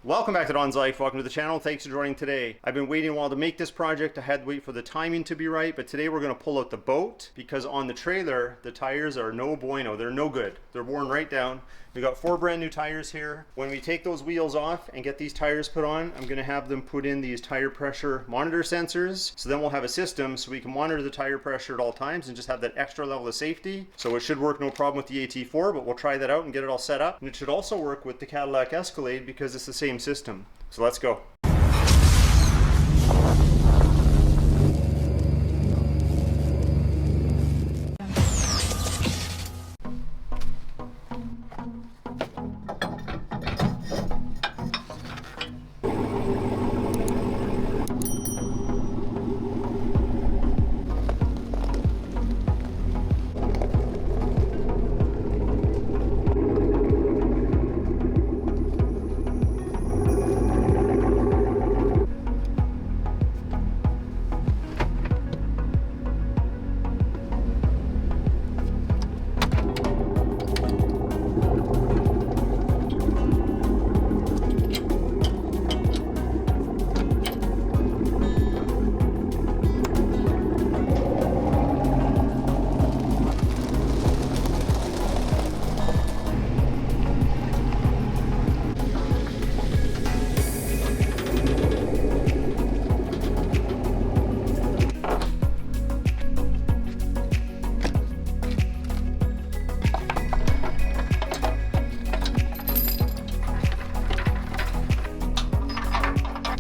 Welcome back to Don's Life. Welcome to the channel. Thanks for joining today. I've been waiting a while to make this project. I had to wait for the timing to be right, but today we're going to pull out the boat because on the trailer, the tires are no bueno. They're no good. They're worn right down. We got 4 brand new tires here. When we take those wheels off and get these tires put on, I'm going to have them put in these tire pressure monitor sensors. So then we'll have a system so we can monitor the tire pressure at all times and just have that extra level of safety. So it should work no problem with the AT4, but we'll try that out and get it all set up. And it should also work with the Cadillac Escalade because it's the same system. So let's go.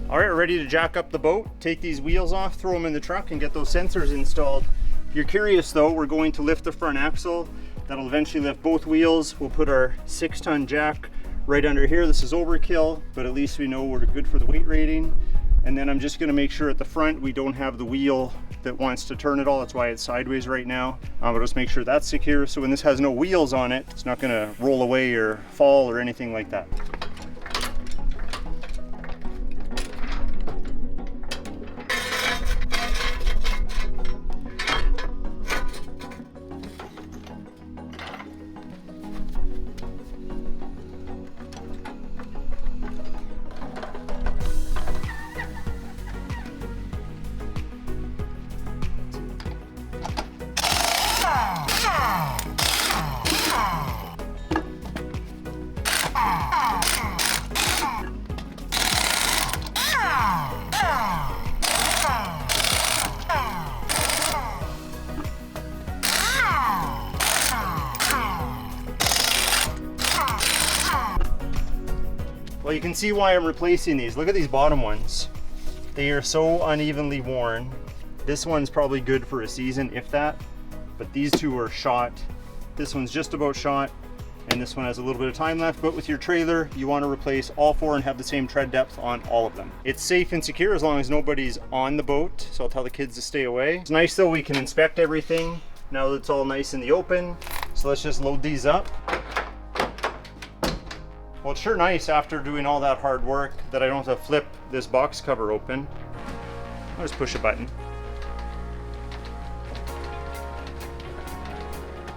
All right, we're ready to jack up the boat, take these wheels off, throw them in the truck, and get those sensors installed. If you're curious though, we're going to lift the front axle. That'll eventually lift both wheels. We'll put our 6-ton jack right under here. This is overkill, but at least we know we're good for the weight rating. And then I'm just gonna make sure at the front we don't have the wheel that wants to turn it all. That's why it's sideways right now. But just make sure that's secure. So when this has no wheels on it, it's not gonna roll away or fall or anything like that. Well, you can see why I'm replacing these. Look at these bottom ones. They are so unevenly worn. This one's probably good for a season, if that, but these two are shot. This one's just about shot, and this one has a little bit of time left, but with your trailer, you want to replace all 4 and have the same tread depth on all of them. It's safe and secure as long as nobody's on the boat, so I'll tell the kids to stay away. It's nice though, we can inspect everything now that it's all nice in the open. So let's just load these up. Well, it's sure nice after doing all that hard work that I don't have to flip this box cover open. I'll just push a button.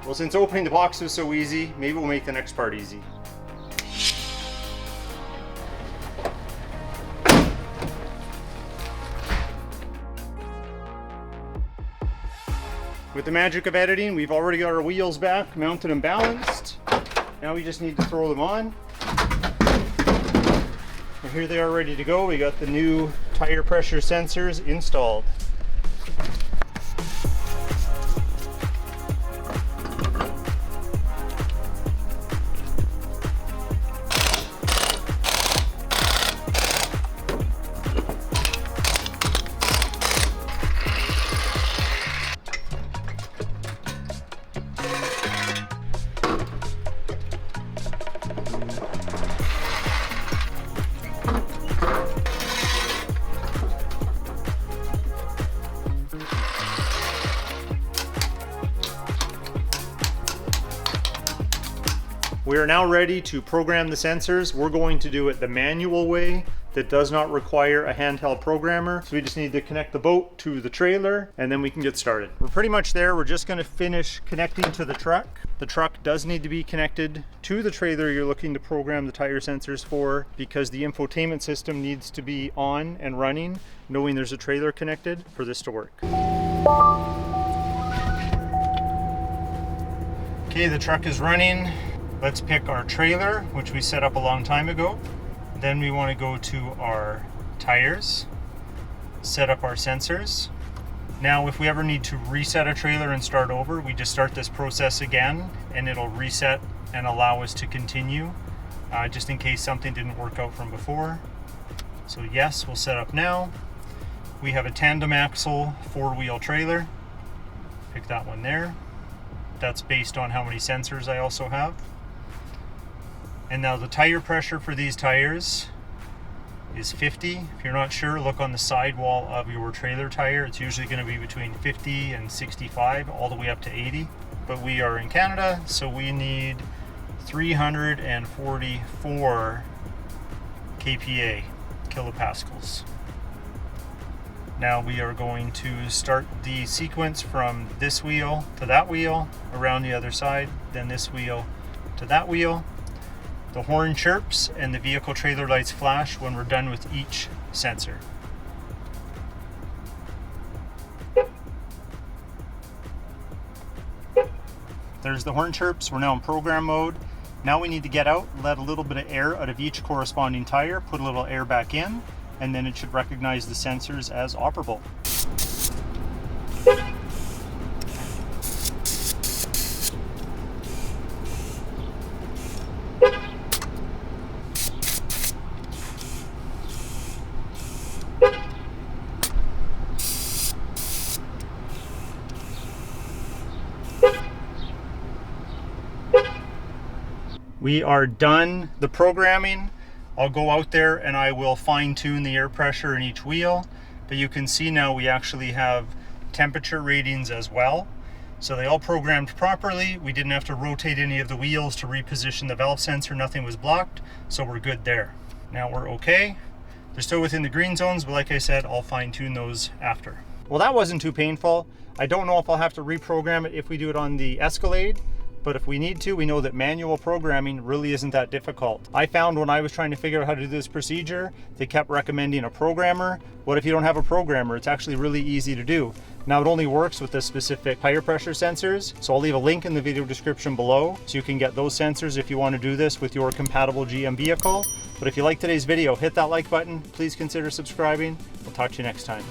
Well, since opening the box was so easy, maybe we'll make the next part easy. With the magic of editing, we've already got our wheels back, mounted and balanced. Now we just need to throw them on. And here they are ready to go. We got the new tire pressure sensors installed. We are now ready to program the sensors. We're going to do it the manual way. that does not require a handheld programmer. So we just need to connect the boat to the trailer and then we can get started. We're pretty much there. We're just gonna finish connecting to the truck. The truck does need to be connected to the trailer you're looking to program the tire sensors for, because the infotainment system needs to be on and running, knowing there's a trailer connected for this to work. Okay, the truck is running. Let's pick our trailer, which we set up a long time ago. Then we want to go to our tires, set up our sensors. Now, if we ever need to reset a trailer and start over, we just start this process again and it'll reset and allow us to continue, just in case something didn't work out from before. So yes, we'll set up now. We have a tandem axle 4-wheel trailer. Pick that one there. That's based on how many sensors I also have. And now the tire pressure for these tires is 50. If you're not sure, look on the sidewall of your trailer tire. It's usually going to be between 50 and 65, all the way up to 80. But we are in Canada, so we need 344 kPa, kilopascals. Now we are going to start the sequence from this wheel to that wheel, around the other side, then this wheel to that wheel. The horn chirps and the vehicle trailer lights flash when we're done with each sensor. There's the horn chirps. We're now in program mode. Now we need to get out, let a little bit of air out of each corresponding tire, put a little air back in, and then it should recognize the sensors as operable. We are done the programming. I'll go out there and I will fine tune the air pressure in each wheel, but you can see now we actually have temperature readings as well. So they all programmed properly. We didn't have to rotate any of the wheels to reposition the valve sensor. Nothing was blocked, so we're good there. Now we're okay. They're still within the green zones, but like I said, I'll fine tune those after. Well, that wasn't too painful. I don't know if I'll have to reprogram it if we do it on the Escalade, but if we need to, we know that manual programming really isn't that difficult. I found when I was trying to figure out how to do this procedure, they kept recommending a programmer. What if you don't have a programmer? It's actually really easy to do. Now it only works with the specific tire pressure sensors, so I'll leave a link in the video description below so you can get those sensors if you want to do this with your compatible GM vehicle. But if you like today's video, hit that like button. Please consider subscribing. We'll talk to you next time.